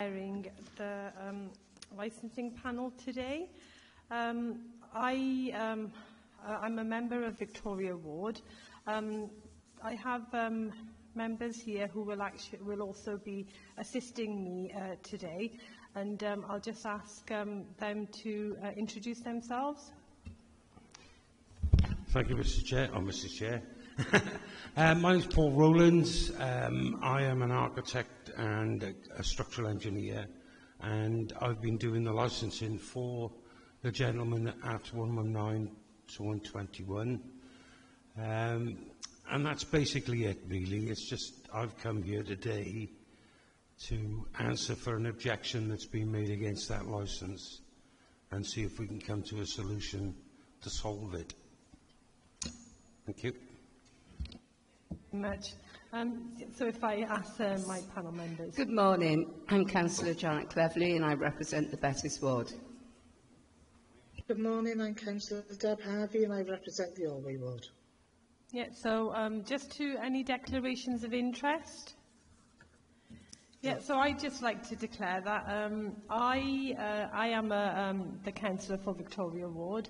chairing the licensing panel today. I'm a member of Victoria Ward. I have members here who will also be assisting me today, and I'll just ask them to introduce themselves. Thank you, Mr. Chair, or Mrs. Chair. My name is Paul Rowlands. I am an architect and a structural engineer, and I've been doing the licensing for the gentleman at 119 to 121. And that's basically it, really. It's just I've come here today to answer for an objection that's been made against that licence and see if we can come to a solution to solve it. Thank you. Much. So if I ask my panel members. Good morning. I'm Councillor Janet Cleverley and I represent the Bettis Ward. Good morning. I'm Councillor Deb Harvey and I represent the Alway Ward. Yeah, so just to any declarations of interest? Yeah, so I'd just like to declare that I am the councillor for Victoria Ward,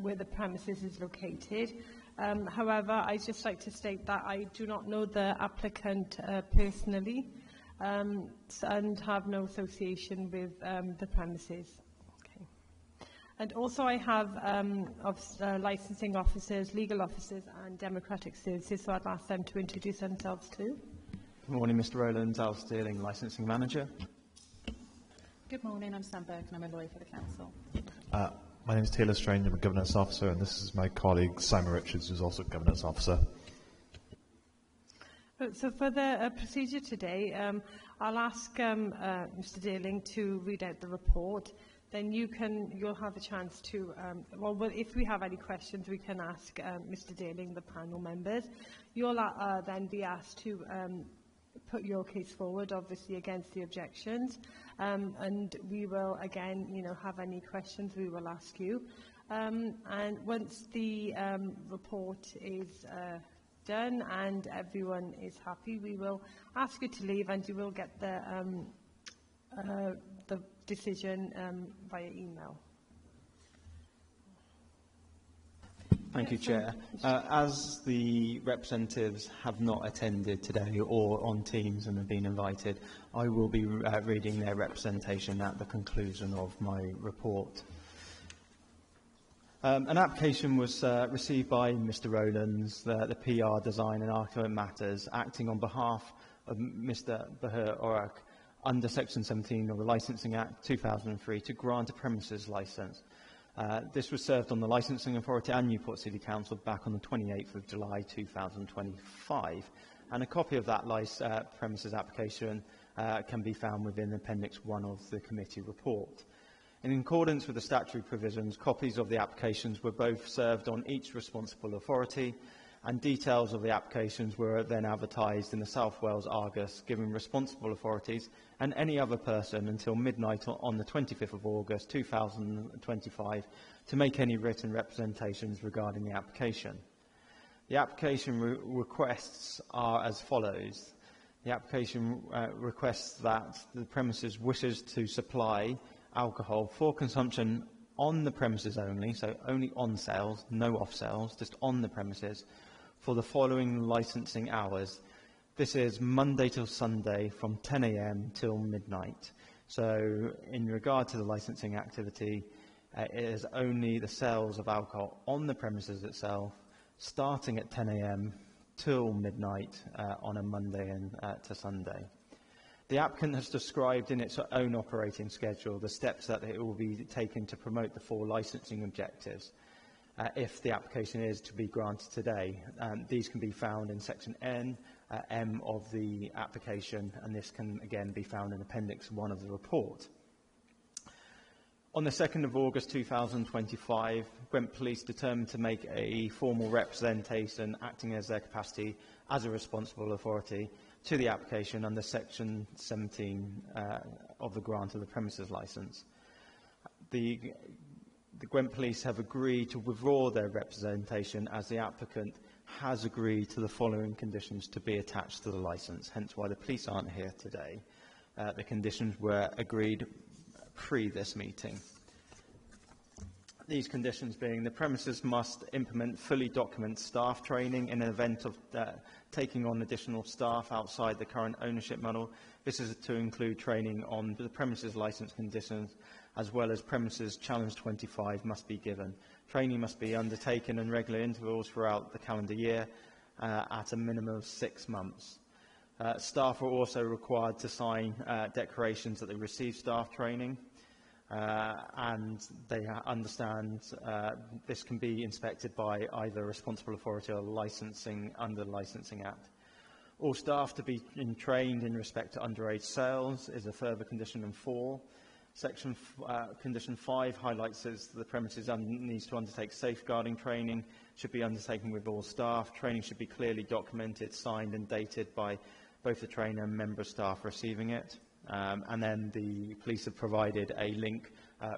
where the premises is located. However, I'd just like to state that I do not know the applicant personally and have no association with the premises. Okay. And also I have licensing officers, legal officers and democratic services, so I'd ask them to introduce themselves too. Good morning, Mr. Rowlands, Al Sterling, licensing manager. Good morning, I'm Sam Burke and I'm a lawyer for the council. My name is Taylor Strange, I'm a governance officer, and this is my colleague Simon Richards, who's also a governance officer. So for the procedure today, I'll ask Mr. Darling to read out the report. Then you'll have a chance to, well, if we have any questions, we can ask Mr. Darling, the panel members. You'll then be asked to put your case forward, obviously, against the objections. And we will, again, have any questions, we will ask you. And once the report is done and everyone is happy, we will ask you to leave and you will get the decision via email. Thank you, Chair. As the representatives have not attended today or on Teams and have been invited, I will be reading their representation at the conclusion of my report. An application was received by Mr. Rowlands, the PR Design and Architect Matters, acting on behalf of Mr. Bahir Orak under Section 17 of the Licensing Act 2003 to grant a premises licence. This was served on the Licensing Authority and Newport City Council back on the 28th of July 2025, and a copy of that premises application can be found within Appendix 1 of the committee report. In accordance with the statutory provisions, copies of the applications were both served on each responsible authority, and details of the applications were then advertised in the South Wales Argus, giving responsible authorities and any other person until midnight on the 25th of August 2025 to make any written representations regarding the application. The application requests are as follows. The application requests that the premises wishes to supply alcohol for consumption on the premises only, so only on sales, no off sales, just on the premises, for the following licensing hours. This is Monday till Sunday from 10 a.m. till midnight. So in regard to the licensing activity, it is only the sales of alcohol on the premises itself, starting at 10 a.m. till midnight on a Monday and to Sunday. The applicant has described in its own operating schedule the steps that it will be taken to promote the 4 licensing objectives if the application is to be granted today. These can be found in Section M of the application, and this can again be found in Appendix 1 of the report. On the 2nd of August 2025, Gwent Police determined to make a formal representation acting as their capacity as a responsible authority to the application under Section 17 of the grant of the premises licence. The Gwent Police have agreed to withdraw their representation as the applicant has agreed to the following conditions to be attached to the licence, hence why the police aren't here today. the conditions were agreed pre this meeting. These conditions being the premises must implement fully documented staff training in an event of taking on additional staff outside the current ownership model. This is to include training on the premises licence conditions as well as premises challenge 25 must be given. Training must be undertaken in regular intervals throughout the calendar year at a minimum of 6 months. Staff are also required to sign declarations that they receive staff training. And they understand this can be inspected by either a responsible authority or licensing under the Licensing Act. All staff to be trained in respect to underage sales is a further condition in 4. Condition 5 highlights that the premises needs to undertake safeguarding training, should be undertaken with all staff. Training should be clearly documented, signed and dated by both the trainer and member of staff receiving it. And then the police have provided a link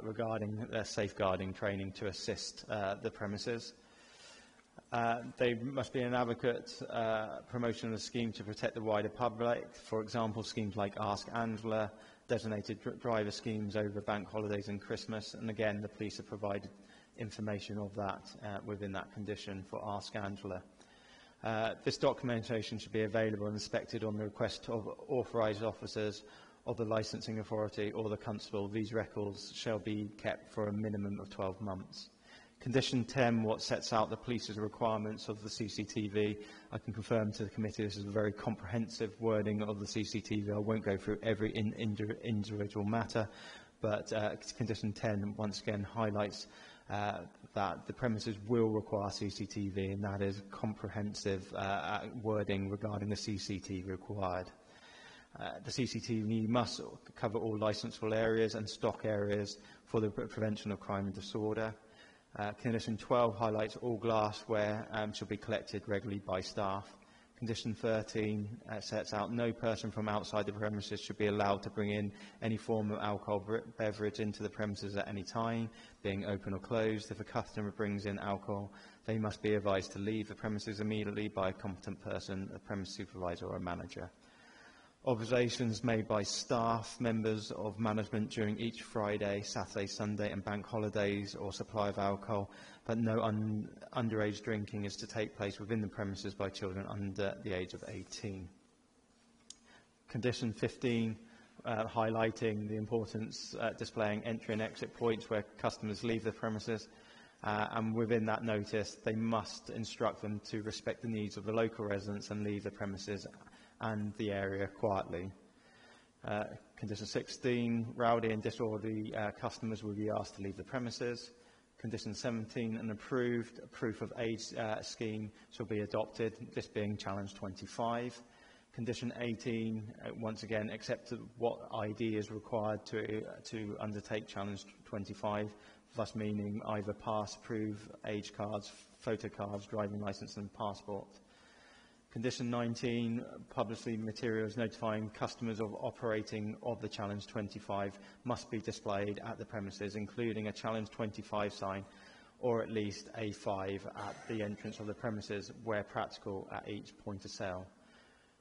regarding their safeguarding training to assist the premises. They must be an advocate promotion of the scheme to protect the wider public. For example, schemes like Ask Angela, designated driver schemes over bank holidays and Christmas. And again, the police have provided information of that within that condition for Ask Angela. This documentation should be available and inspected on the request of authorised officers of the licensing authority or the constable. These records shall be kept for a minimum of 12 months. Condition 10, what sets out the police's requirements of the CCTV. I can confirm to the committee this is a very comprehensive wording of the CCTV. I won't go through every individual matter, but condition 10 once again highlights that the premises will require CCTV, and that is comprehensive wording regarding the CCTV required. The CCTV must cover all licensable areas and stock areas for the prevention of crime and disorder. Condition 12 highlights all glassware shall be collected regularly by staff. Condition 13 sets out no person from outside the premises should be allowed to bring in any form of alcohol beverage into the premises at any time, being open or closed. If a customer brings in alcohol, they must be advised to leave the premises immediately by a competent person, a premise supervisor or a manager. Observations made by staff members of management during each Friday, Saturday, Sunday and bank holidays or supply of alcohol, but no underage drinking is to take place within the premises by children under the age of 18. Condition 15, highlighting the importance displaying entry and exit points where customers leave the premises. And within that notice, they must instruct them to respect the needs of the local residents and leave the premises and the area quietly. Condition 16, rowdy and disorderly customers will be asked to leave the premises. Condition 17, an approved proof of age scheme shall be adopted, this being challenge 25. Condition 18, once again, accept what ID is required to undertake challenge 25, thus meaning either pass, prove, age cards, photo cards, driving licence and passport. Condition 19, publicly materials notifying customers of operating of the Challenge 25 must be displayed at the premises, including a Challenge 25 sign or at least A5 at the entrance of the premises where practical at each point of sale.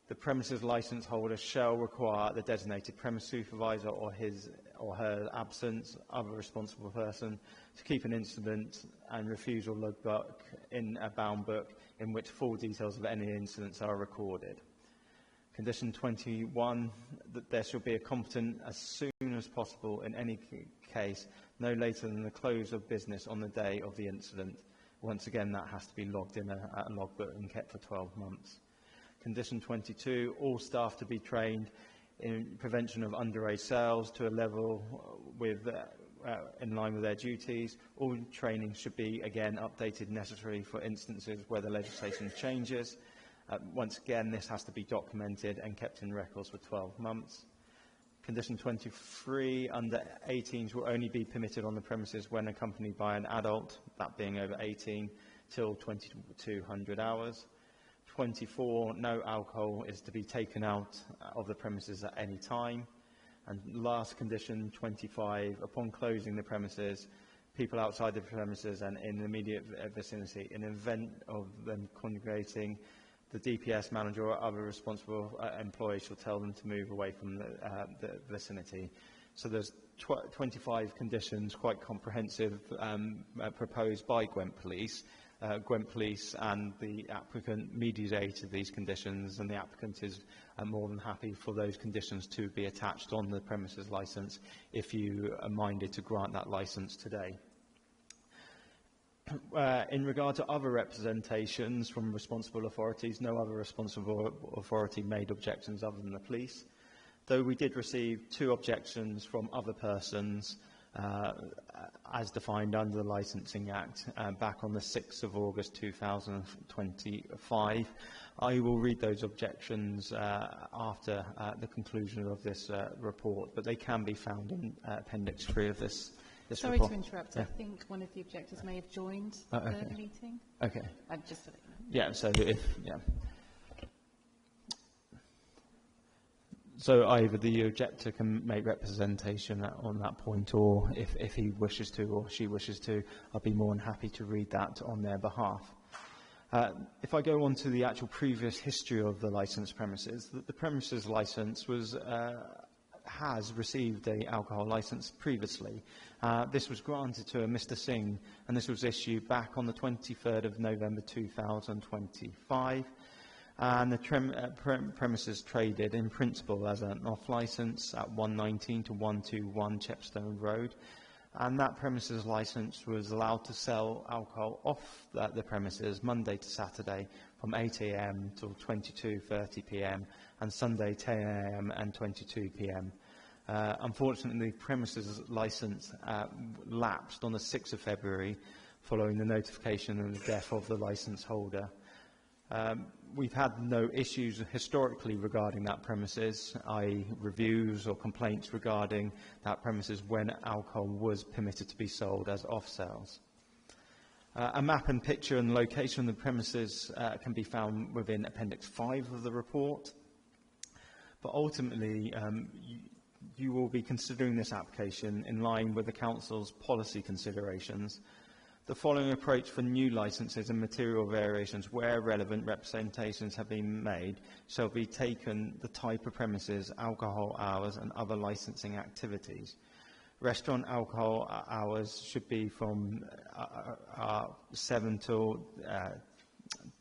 The premises licence holder shall require the designated premise supervisor or his or her absence, other responsible person, to keep an incident and refusal logbook in a bound book in which full details of any incidents are recorded. Condition 21, that there shall be a competent as soon as possible in any case, no later than the close of business on the day of the incident. Once again, that has to be logged in a logbook and kept for 12 months. Condition 22, all staff to be trained in prevention of underage sales to a level with in line with their duties. All training should be, again, updated necessary for instances where the legislation changes. Once again, this has to be documented and kept in records for 12 months. Condition 23, under 18s will only be permitted on the premises when accompanied by an adult, that being over 18, till 2200 hours. 24, no alcohol is to be taken out of the premises at any time. And last condition, 25, upon closing the premises, people outside the premises and in the immediate vicinity, in the event of them congregating, the DPS manager or other responsible employee shall tell them to move away from the vicinity. So there's 25 conditions, quite comprehensive, proposed by Gwent Police. Gwent Police and the applicant mediated these conditions, and the applicant is more than happy for those conditions to be attached on the premises licence if you are minded to grant that licence today. In regard to other representations from responsible authorities, no other responsible authority made objections other than the police, though we did receive 2 objections from other persons as defined under the Licensing Act back on the 6th of August 2025. I will read those objections after the conclusion of this report, but they can be found in Appendix 3 of this Sorry report. to interrupt. Yeah. I think one of the objectors may have joined Okay. the meeting. Okay. Just to let you know. Yeah, so So either the objector can make representation on that point, or if he wishes to or she wishes to, I'll be more than happy to read that on their behalf. If I go on to the actual previous history of the licensed premises, the premises licence has received an alcohol licence previously. This was granted to a Mr Singh, and this was issued back on the 23rd of November 2025. And the premises traded in principle as an off-licence at 119 to 121 Chepstow Road. And that premises licence was allowed to sell alcohol off the premises Monday to Saturday from 8 AM till 22:30 PM and Sunday 10 AM and 22 PM. Unfortunately, the premises licence lapsed on the 6th of February following the notification of the death of the licence holder. We've had no issues historically regarding that premises, i.e. reviews or complaints regarding that premises when alcohol was permitted to be sold as off-sales. A map and picture and location of the premises can be found within Appendix 5 of the report. But ultimately, you will be considering this application in line with the Council's policy considerations. The following approach for new licences and material variations where relevant representations have been made shall be taken the type of premises, alcohol hours and other licensing activities. Restaurant alcohol hours should be from 7 till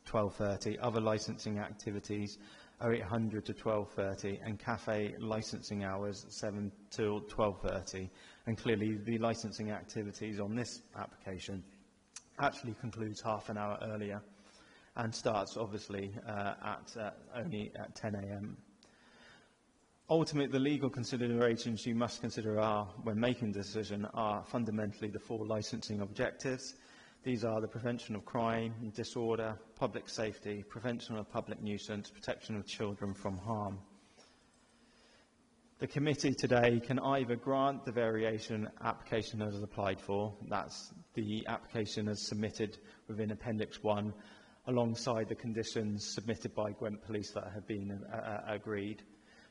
12:30, other licensing activities 0800 to 12:30, and cafe licensing hours 7 till 12:30. And clearly the licensing activities on this application actually concludes half an hour earlier and starts obviously only at 10 AM. Ultimately, the legal considerations you must consider when making the decision are fundamentally the 4 licensing objectives. These are the prevention of crime and disorder, public safety, prevention of public nuisance, protection of children from harm. The committee today can either grant the variation application as applied for, that's the application as submitted within Appendix 1, alongside the conditions submitted by Gwent Police that have been agreed,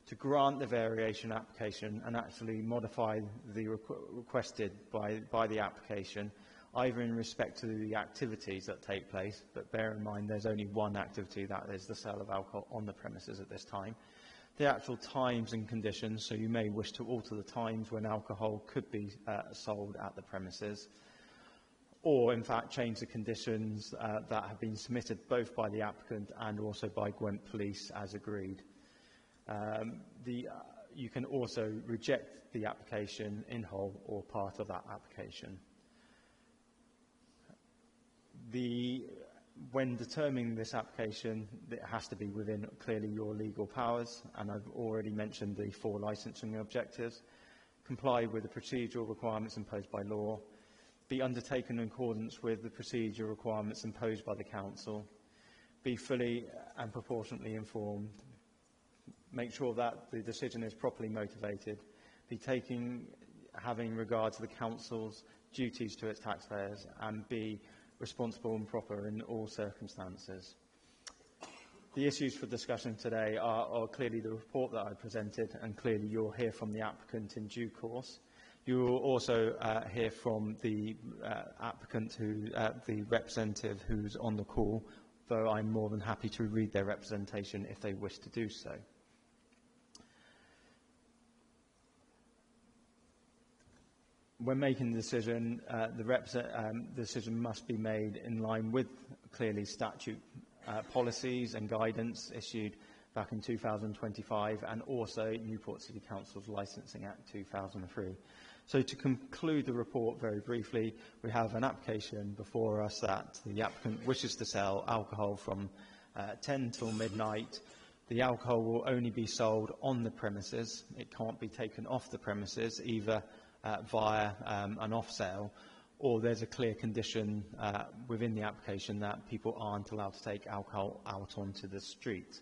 to grant the variation application and actually modify the requested by the application, either in respect to the activities that take place, but bear in mind there's only one activity, that is the sale of alcohol on the premises at this time, the actual times and conditions, so you may wish to alter the times when alcohol could be sold at the premises, or in fact change the conditions that have been submitted both by the applicant and also by Gwent Police as agreed. You can also reject the application in whole or part of that application. When determining this application, it has to be within clearly your legal powers, and I've already mentioned the 4 licensing objectives. Comply with the procedural requirements imposed by law, be undertaken in accordance with the procedural requirements imposed by the Council, be fully and proportionately informed, make sure that the decision is properly motivated, be having regard to the Council's duties to its taxpayers, and be responsible and proper in all circumstances. The issues for discussion today are clearly the report that I presented, and clearly you'll hear from the applicant in due course. You will also hear from the applicant, the representative who's on the call though I'm more than happy to read their representation if they wish to do so. When making the decision, the decision must be made in line with clearly statute policies and guidance issued back in 2025, and also Newport City Council's Licensing Act 2003. So to conclude the report very briefly, we have an application before us that the applicant wishes to sell alcohol from 10 till midnight. The alcohol will only be sold on the premises. It can't be taken off the premises, either via an off-sale, or there's a clear condition within the application that people aren't allowed to take alcohol out onto the street.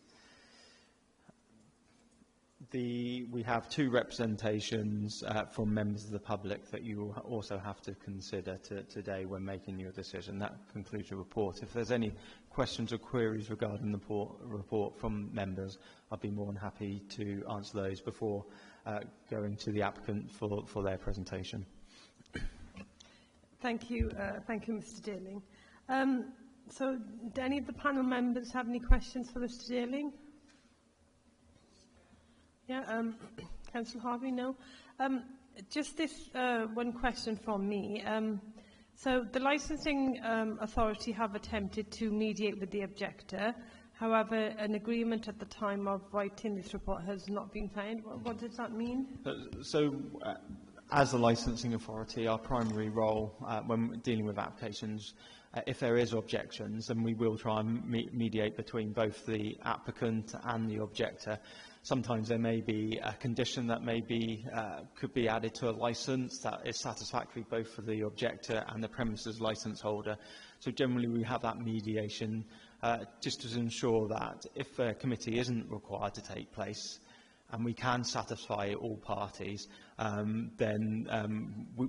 We have two representations from members of the public that you will also have to consider today when making your decision. That concludes your report. If there's any questions or queries regarding the report from members, I'd be more than happy to answer those before going to the applicant for their presentation. Thank you, Mr. Dearling. So, do any of the panel members have any questions for Mr. Dearling? Yeah, Councillor Harvey, no. Just this one question from me. So the licensing authority have attempted to mediate with the objector. However, an agreement at the time of writing this report has not been found. What does that mean? As a licensing authority, our primary role when dealing with applications, if there is objections, then we will try and mediate between both the applicant and the objector. Sometimes there may be a condition that could be added to a licence that is satisfactory both for the objector and the premises licence holder. So generally we have that mediation just to ensure that if a committee isn't required to take place and we can satisfy all parties, then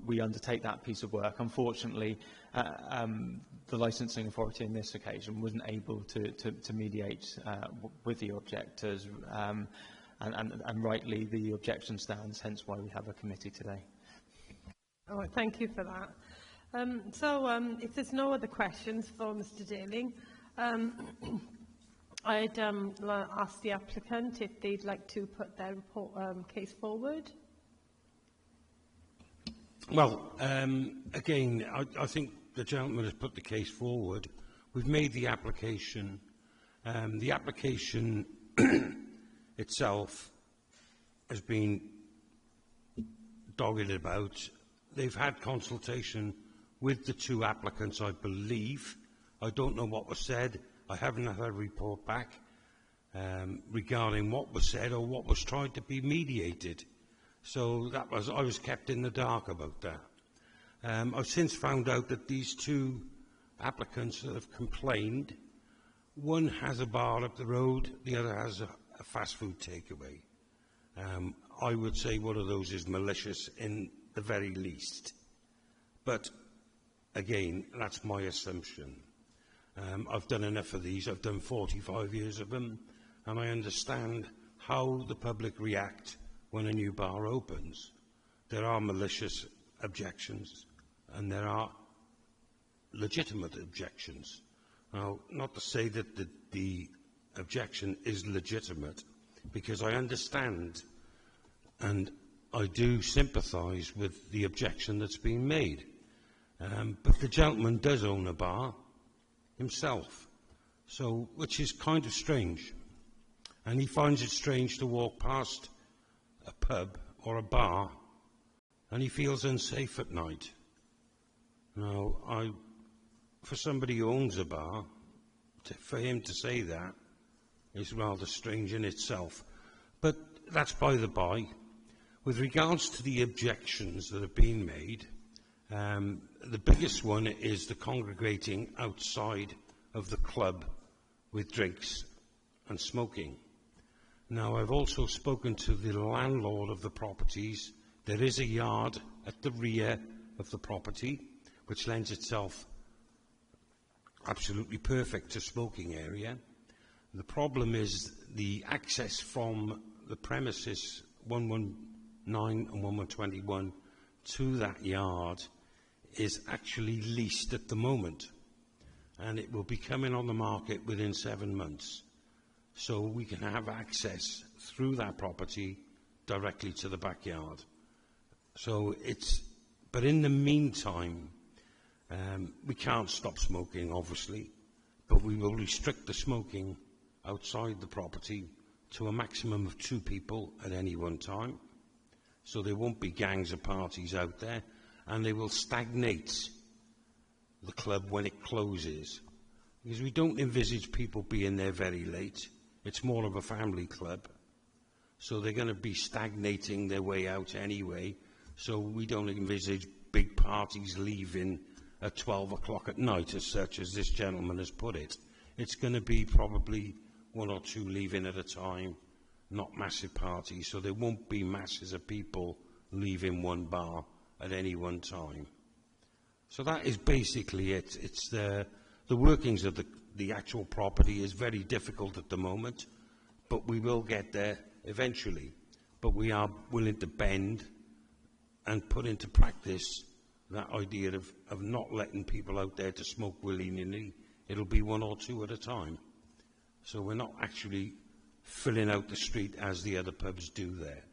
we undertake that piece of work. Unfortunately, the licensing authority in this occasion wasn't able to mediate with the objectors, and rightly the objection stands, hence why we have a committee today. Oh, thank you for that. If there's no other questions for Mr. Dearling, I'd ask the applicant if they'd like to put their case forward. Well, again, I think the gentleman has put the case forward. We've made the application. The application itself has been dogged about. They've had consultation with the two applicants, I believe. I don't know what was said. I haven't had a report back regarding what was said or what was tried to be mediated. So I was kept in the dark about that. I've since found out that these two applicants that have complained, one has a bar up the road, the other has a fast food takeaway. I would say one of those is malicious in the very least. But again, that's my assumption. I've done enough of these. I've done 45 years of them, and I understand how the public react when a new bar opens. There are malicious objections, and there are legitimate objections. Now, not to say that the objection is legitimate, because I understand and I do sympathise with the objection that's been made. But the gentleman does own a bar himself, so which is kind of strange. And he finds it strange to walk past a pub or a bar and he feels unsafe at night. Now, for somebody who owns a bar, for him to say that is rather strange in itself. But that's by the by. With regards to the objections that have been made, the biggest one is the congregating outside of the club with drinks and smoking. Now, I've also spoken to the landlord of the properties. There is a yard at the rear of the property, which lends itself absolutely perfect to smoking area. The problem is the access from the premises 119 and 1121 to that yard is actually leased at the moment. and it will be coming on the market within 7 months. So we can have access through that property directly to the backyard. So but in the meantime, we can't stop smoking, obviously, but we will restrict the smoking outside the property to a maximum of 2 people at any one time. So there won't be gangs of parties out there, and they will stagnate the club when it closes. Because we don't envisage people being there very late. It's more of a family club. So they're going to be stagnating their way out anyway. So we don't envisage big parties leaving at 12 o'clock at night, as such as this gentleman has put it. It's going to be probably 1 or 2 leaving at a time, not massive parties. So there won't be masses of people leaving one bar at any one time. So that is basically it. It's the workings of the actual property is very difficult at the moment, but we will get there eventually. But we are willing to bend and put into practice that idea of not letting people out there to smoke willy-nilly. It'll be 1 or 2 at a time. So we're not actually filling out the street as the other pubs do there.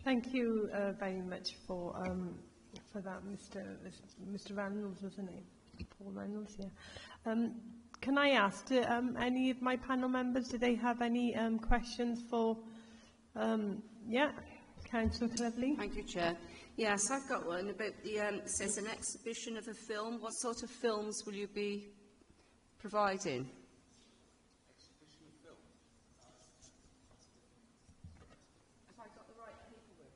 Thank you very much for that, Mr. Reynolds, wasn't it? Paul Reynolds, yeah. Can I ask, do any of my panel members, do they have any questions for, yeah, Councillor Cleverly? Thank you, Chair. Yes, I've got one about it says an exhibition of a film. What sort of films will you be providing? Have I got the right paperwork?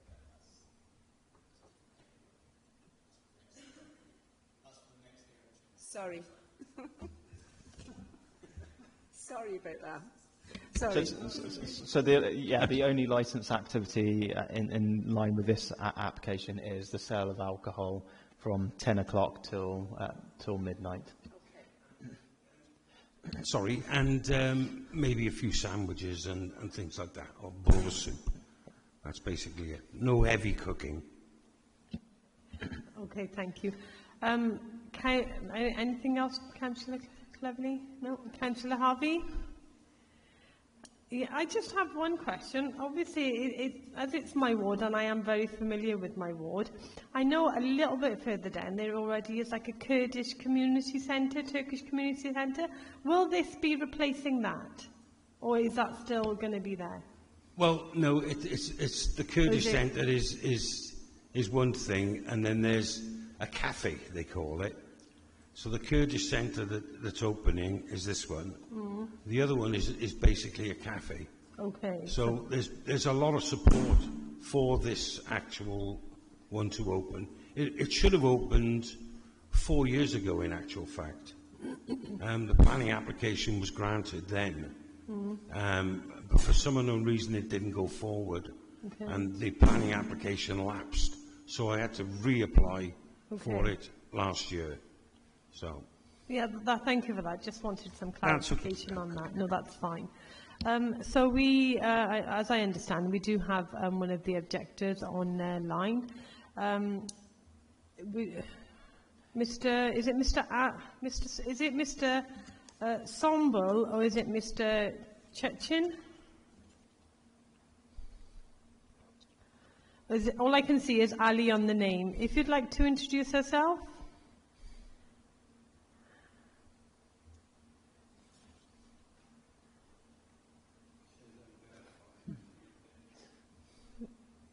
Sorry. Sorry about that. Sorry. So the only licensed activity in line with this application is the sale of alcohol from 10 o'clock till midnight. Okay. Sorry, and maybe a few sandwiches and things like that, or bowl of soup. That's basically it. No heavy cooking. Okay, thank you. Anything else, Councillor Cleverly? No? Councillor Harvey? Yeah, I just have one question. Obviously, as it's my ward, and I am very familiar with my ward, I know a little bit further down there already is like a Kurdish community centre, Turkish community centre. Will this be replacing that? Or is that still going to be there? Well, no, it's the Kurdish centre is one thing, and then there's a cafe, they call it. So the Kurdish centre that's opening is this one. Mm. The other one is basically a cafe. Okay. So there's a lot of support for this actual one to open. It should have opened 4 years ago, in actual fact. The planning application was granted then. Mm. But for some unknown reason, it didn't go forward. Okay. And the planning application lapsed. So I had to reapply for it last year. So. Yeah, thank you for that. Just wanted some clarification on that. No, that's fine. So we, as I understand, we do have one of the objectors on line. Is it Mr. Sombel or is it Mr. Chechin? All I can see is Ali on the name. If you'd like to introduce herself.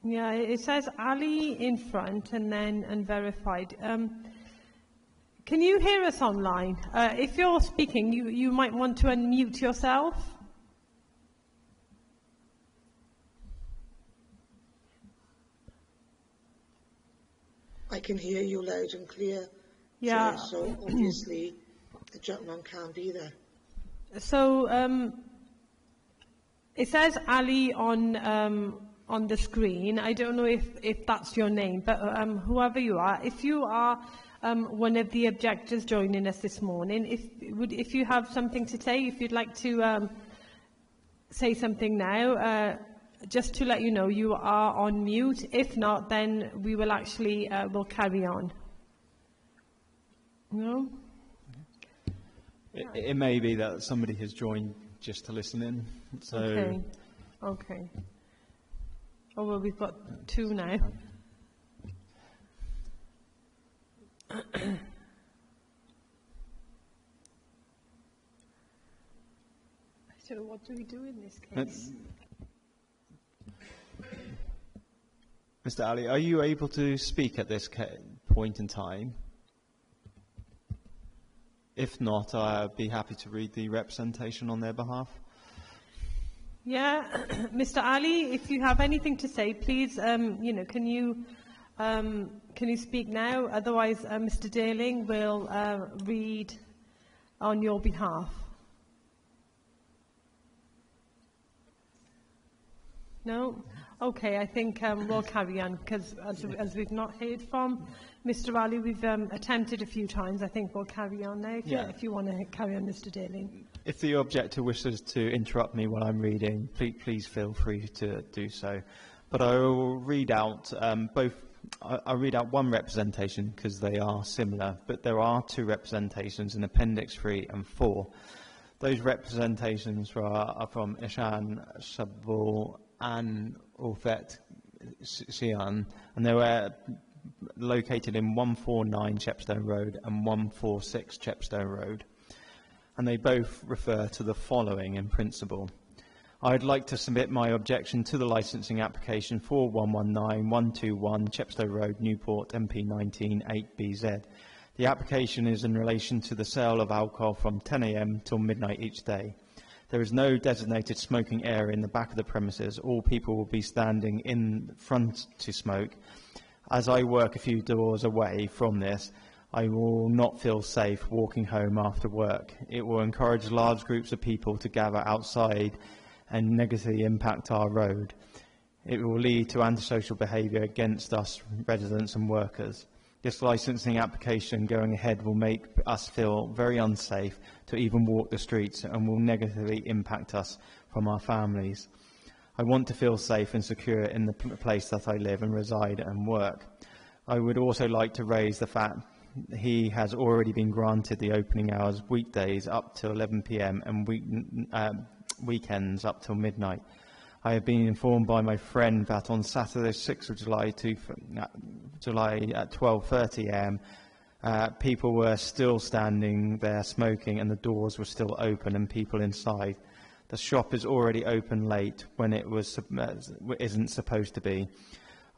Yeah, it says Ali in front and then unverified. Can you hear us online? If you're speaking, you might want to unmute yourself. I can hear you loud and clear. Yeah. So obviously the gentleman can't be there. So it says Ali on the screen. I don't know if that's your name, but whoever you are, if you are one of the objectors joining us this morning, if you have something to say, if you'd like to say something now, just to let you know, you are on mute. If not, then we will actually will carry on. No? It may be that somebody has joined just to listen in. So Okay. Okay. Oh, well, we've got two now. So what do we do in this case? Mr. Ali, are you able to speak at this point in time? If not, I'd be happy to read the representation on their behalf. Yeah, Mr. Ali, if you have anything to say, please, can you speak now? Otherwise, Mr. Darling will read on your behalf. No? Okay, I think we'll carry on, because as we've not heard from Mr. Ali, we've attempted a few times. I think we'll carry on now, if you want to carry on, Mr. Darling. If the objector wishes to interrupt me while I'm reading, please feel free to do so. But I will read out I'll read out one representation because they are similar, but there are two representations in Appendix 3 and 4. Those representations are from Ishan Shabul and Ulfet Sian, and they were located in 149 Chepstow Road and 146 Chepstow Road, and they both refer to the following in principle. I'd like to submit my objection to the licensing application for 119121 Chepstow Road, Newport, MP19 8BZ. The application is in relation to the sale of alcohol from 10 a.m. till midnight each day. There is no designated smoking area in the back of the premises. All people will be standing in front to smoke. As I work a few doors away from this, I will not feel safe walking home after work. It will encourage large groups of people to gather outside and negatively impact our road. It will lead to antisocial behaviour against us residents and workers. This licensing application going ahead will make us feel very unsafe to even walk the streets and will negatively impact us from our families. I want to feel safe and secure in the place that I live and reside and work. I would also like to raise the fact he has already been granted the opening hours weekdays up to 11 p.m. and weekends up till midnight. I have been informed by my friend that on Saturday, 6th of July at 12:30 a.m., people were still standing there smoking and the doors were still open and people inside. The shop is already open late when it isn't supposed to be.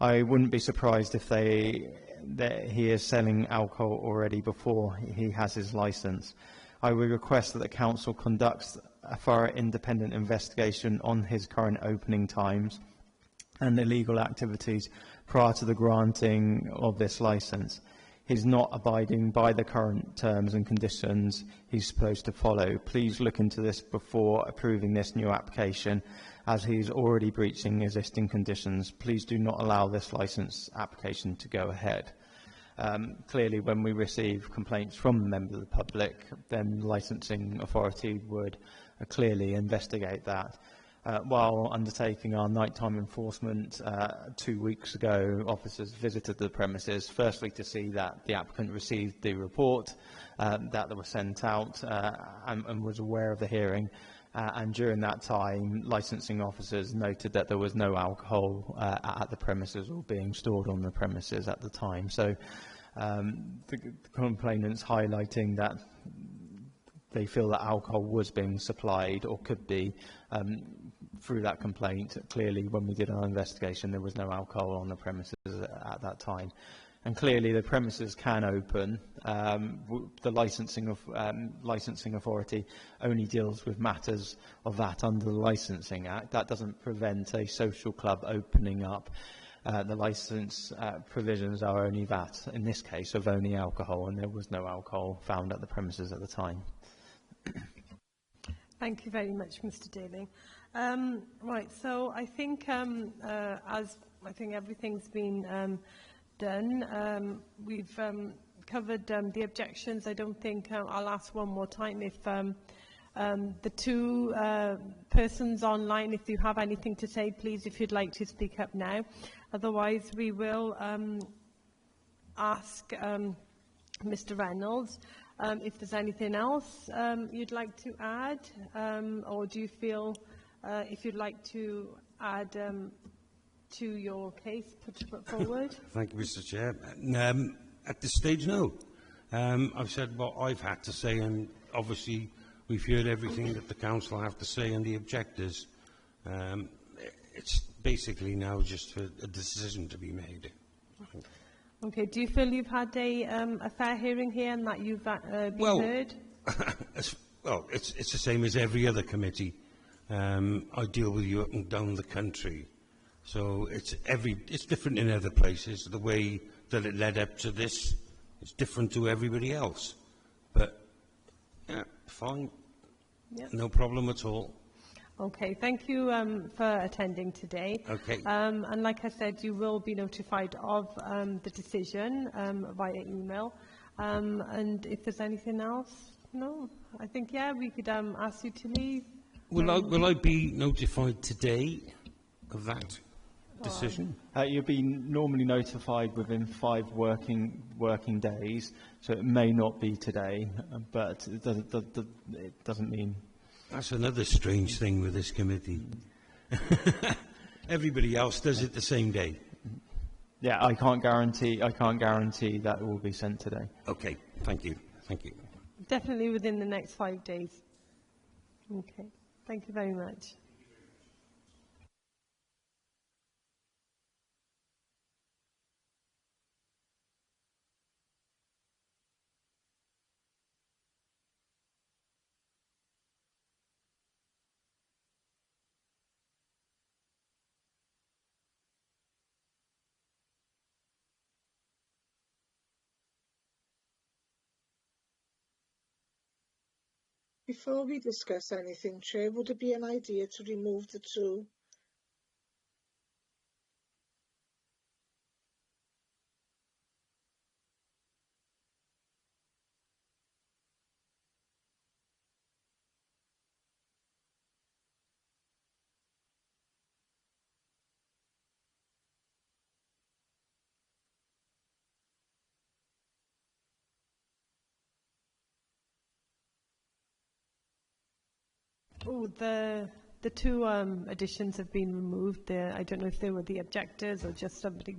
I wouldn't be surprised if he is selling alcohol already before he has his licence. I would request that the Council conducts a thorough independent investigation on his current opening times and illegal activities prior to the granting of this licence. He's not abiding by the current terms and conditions he's supposed to follow. Please look into this before approving this new application, as he's already breaching existing conditions. Please do not allow this licence application to go ahead. Clearly, when we receive complaints from members of the public, then the licensing authority would clearly investigate that. While undertaking our nighttime enforcement 2 weeks ago, officers visited the premises, firstly to see that the applicant received the report that was sent out and was aware of the hearing. And during that time, licensing officers noted that there was no alcohol at the premises or being stored on the premises at the time. So the complainants highlighting that they feel that alcohol was being supplied or could be through that complaint. Clearly, when we did our investigation, there was no alcohol on the premises at that time. And clearly, the premises can open. The licensing authority only deals with matters of that under the Licensing Act. That doesn't prevent a social club opening up. The licence provisions are only that, in this case, of only alcohol, and there was no alcohol found at the premises at the time. Thank you very much, Mr. Darling. Right, so I think as I think everything's been done, we've covered the objections. I don't think I'll ask one more time if the two persons online, if you have anything to say, please, if you'd like to speak up now. Otherwise, we will ask Mr. Reynolds if there's anything else you'd like to add, or do you feel if you'd like to add to your case put forward? Thank you, Mr. Chair. At this stage, no. I've said what I've had to say, and obviously we've heard everything that the council have to say and the objectors. It's basically now just for a decision to be made. Okay, do you feel you've had a fair hearing here and that you've been Well, heard? It's the same as every other committee. I deal with you up and down the country, so it's different in other places. The way that it led up to this is different to everybody else. But yeah, fine, Yep. no problem at all. Okay, thank you for attending today. Okay. And like I said, you will be notified of the decision via email. And if there's anything else, no, I think, yeah, we could ask you to leave. Will I be notified today of that decision? You'll be normally notified within 5 working days, so it may not be today, but it doesn't mean. That's another strange thing with this committee. Everybody else does it the same day. Yeah, I can't guarantee that it will be sent today. Okay, thank you. Thank you. Definitely within the next 5 days. Okay, thank you very much. Before we discuss anything, Chair, would it be an idea to remove the two? Oh, the two additions have been removed. I don't know if they were the objectors or just somebody